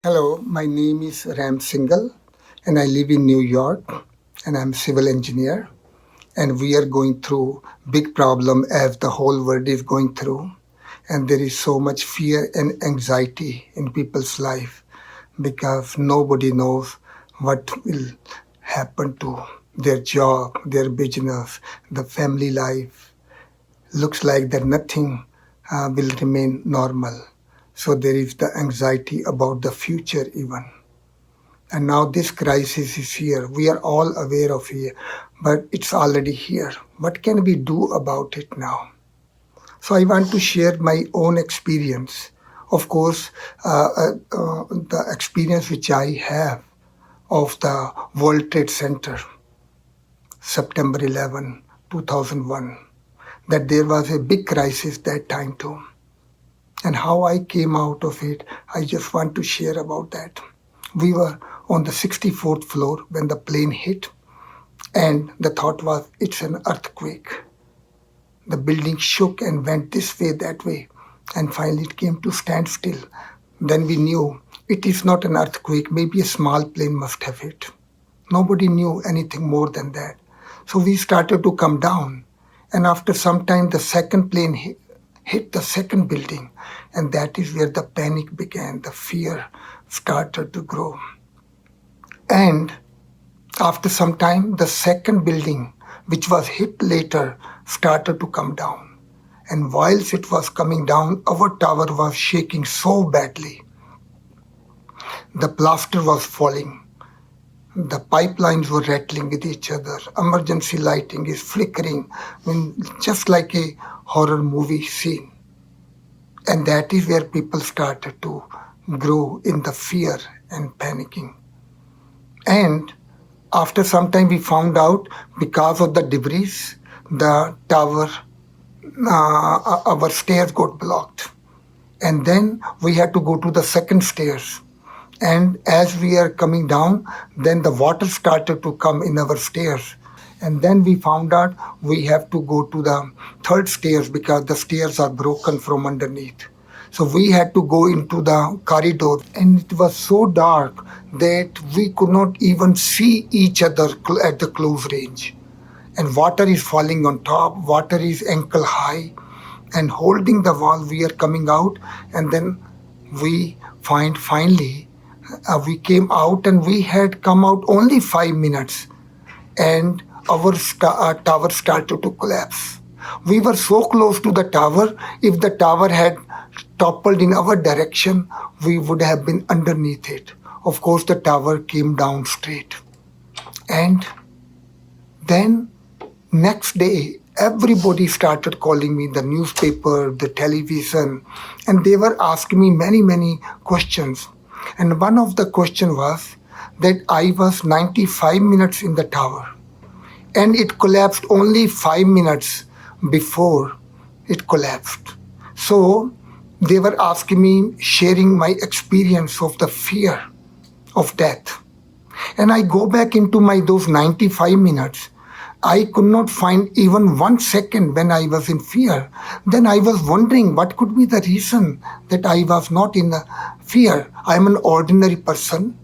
Hello, my name is Ram Singhal and I live in New York and I'm civil engineer and we are going through big problem as the whole world is going through and there is so much fear and anxiety in people's life because nobody knows what will happen to their job, their business, the family life. Looks like that nothing will remain normal. So there is the anxiety about the future even. And now this crisis is here. We are all aware of it, but it's already here. What can we do about it now? So I want to share my own experience. Of course, the experience which I have of the World Trade Center, September 11, 2001, that there was a big crisis that time too. And how I came out of it, I just want to share about that. We were on the 64th floor when the plane hit, and the thought was it's an earthquake. The building shook and went this way, that way, and finally it came to standstill. Then we knew it is not an earthquake, maybe a small plane must have hit. Nobody knew anything more than that. So we started to come down, and after some time, the second plane hit the second building, and that is where the panic began. The fear started to grow. And after some time, the second building, which was hit later, started to come down. And whilst it was coming down, our tower was shaking so badly. The plaster was falling. The pipelines were rattling with each other. Emergency lighting is flickering, just like a horror movie scene. And that is where people started to grow in the fear and panicking. And after some time, we found out because of the debris, the tower, our stairs got blocked. And then we had to go to the second stairs. And as we are coming down, then the water started to come in our stairs. And then we found out we have to go to the third stairs because the stairs are broken from underneath. So we had to go into the corridor, and it was so dark that we could not even see each other at the close range. And water is falling on top, water is ankle high, and holding the wall, we are coming out, and then we finally we came out, and we had come out only 5 minutes, and our tower started to collapse. We were so close to the tower. If the tower had toppled in our direction, we would have been underneath it. Of course, the tower came down straight. And then next day, everybody started calling me, the newspaper, the television, and they were asking me many questions. And one of the question was that I was 95 minutes in the tower and it collapsed only 5 minutes before it collapsed. So they were asking me, sharing my experience of the fear of death. And I go back into my those 95 minutes. I could not find even 1 second when I was in fear. Then I was wondering what could be the reason that I was not in fear. I am an ordinary person.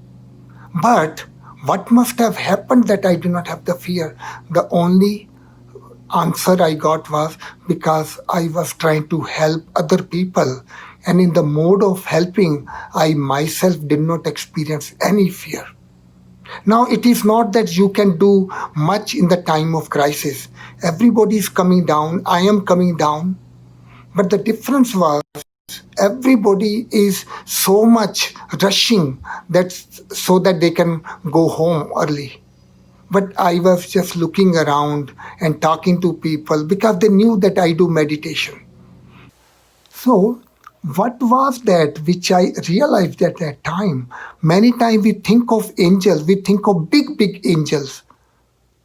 But what must have happened that I do not have the fear? The only answer I got was because I was trying to help other people. And in the mode of helping, I myself did not experience any fear. Now, it is not that you can do much in the time of crisis. Everybody is coming down. I am coming down. But the difference was everybody is so much rushing that so that they can go home early. But I was just looking around and talking to people because they knew that I do meditation. So, what was that which I realized at that time? Many times we think of angels, we think of big angels,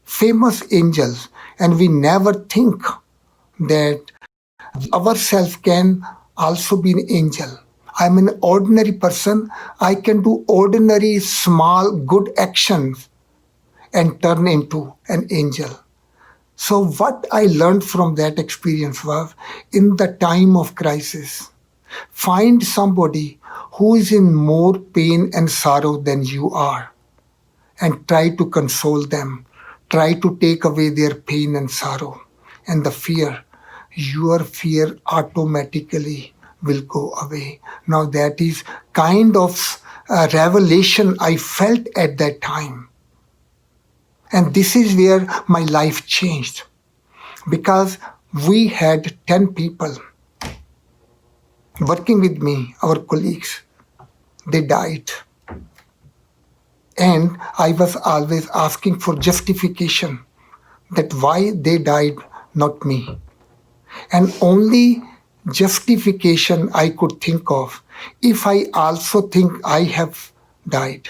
famous angels, and we never think that ourselves can also be an angel. I'm an ordinary person. I can do ordinary, small, good actions and turn into an angel. So, what I learned from that experience was in the time of crisis, find somebody who is in more pain and sorrow than you are, and try to console them. Try to take away their pain and sorrow and the fear. Your fear automatically will go away. Now, that is kind of a revelation I felt at that time. And this is where my life changed, because we had 10 people working with me, our colleagues. They died. And I was always asking for justification that why they died, not me. And only justification I could think of, if I also think I have died.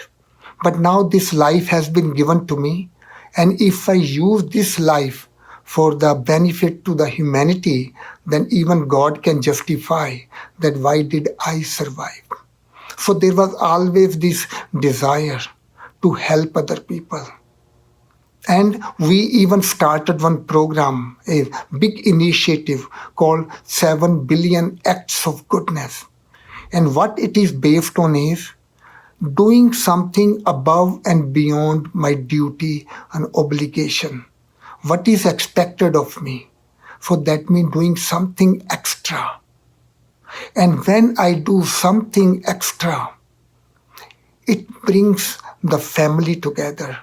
But now this life has been given to me, and if I use this life for the benefit to the humanity, then even God can justify that why did I survive. So there was always this desire to help other people. And we even started one program, a big initiative called 7 Billion Acts of Goodness. And what it is based on is doing something above and beyond my duty and obligation. What is expected of me? So that means doing something extra. And when I do something extra, it brings the family together.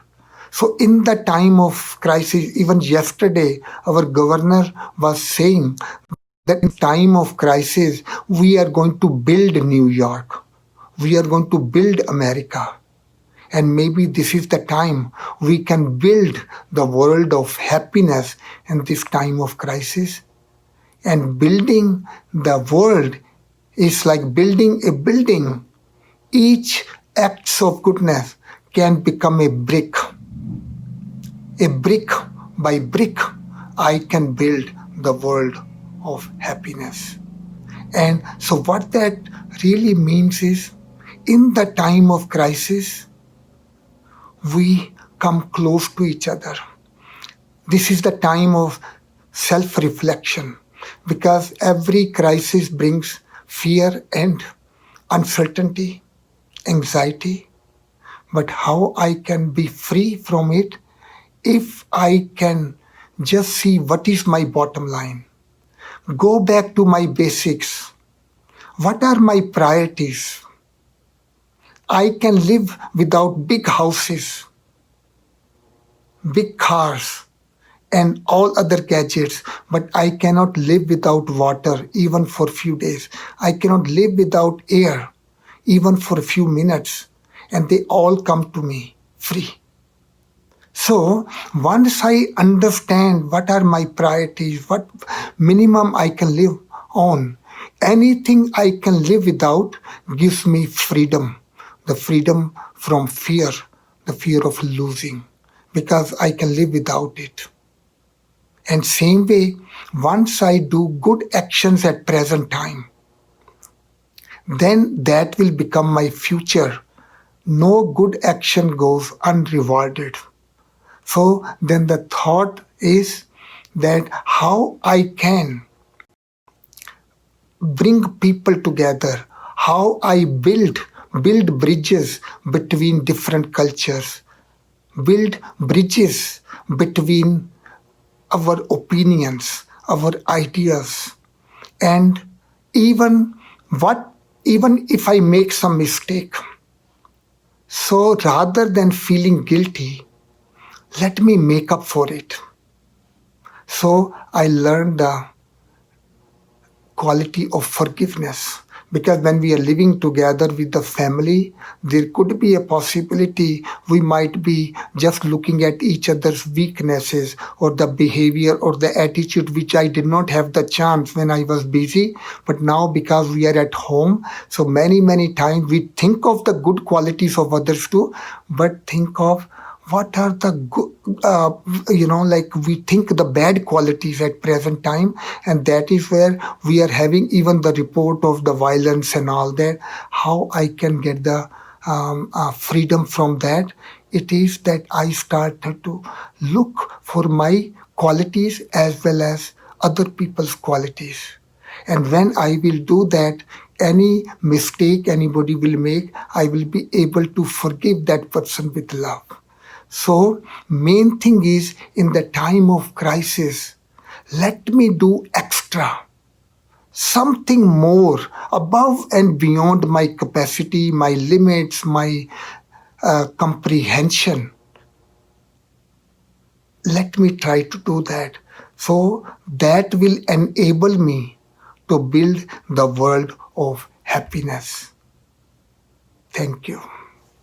So in the time of crisis, even yesterday, our governor was saying that in time of crisis, we are going to build New York. We are going to build America. And maybe this is the time we can build the world of happiness in this time of crisis. And building the world is like building a building. Each act of goodness can become a brick. A brick by brick, I can build the world of happiness. And so what that really means is, in the time of crisis, we come close to each other. This is the time of self-reflection, because every crisis brings fear and uncertainty, anxiety. But how I can be free from it if I can just see what is my bottom line. Go back to my basics. What are my priorities? I can live without big houses, big cars, and all other gadgets, but I cannot live without water even for a few days. I cannot live without air even for a few minutes, and they all come to me free. So once I understand what are my priorities, what minimum I can live on, anything I can live without gives me freedom. The freedom from fear, the fear of losing, because I can live without it. And same way, once I do good actions at present time, then that will become my future. No good action goes unrewarded. So then the thought is that how I can bring people together, how I build bridges between different cultures, build bridges between our opinions, our ideas, and even if I make some mistake. So rather than feeling guilty, let me make up for it. So I learned the quality of forgiveness, because when we are living together with the family, there could be a possibility we might be just looking at each other's weaknesses or the behavior or the attitude which I did not have the chance when I was busy. But now, because we are at home, so many times we think of the good qualities of others too, but think of what are the good, like we think the bad qualities at present time, and that is where we are having even the report of the violence and all that. How I can get the freedom from that? It is that I started to look for my qualities as well as other people's qualities. And when I will do that, any mistake anybody will make, I will be able to forgive that person with love. So, main thing is in the time of crisis, let me do extra, something more above and beyond my capacity, my limits, my comprehension. Let me try to do that. So that will enable me to build the world of happiness. Thank you.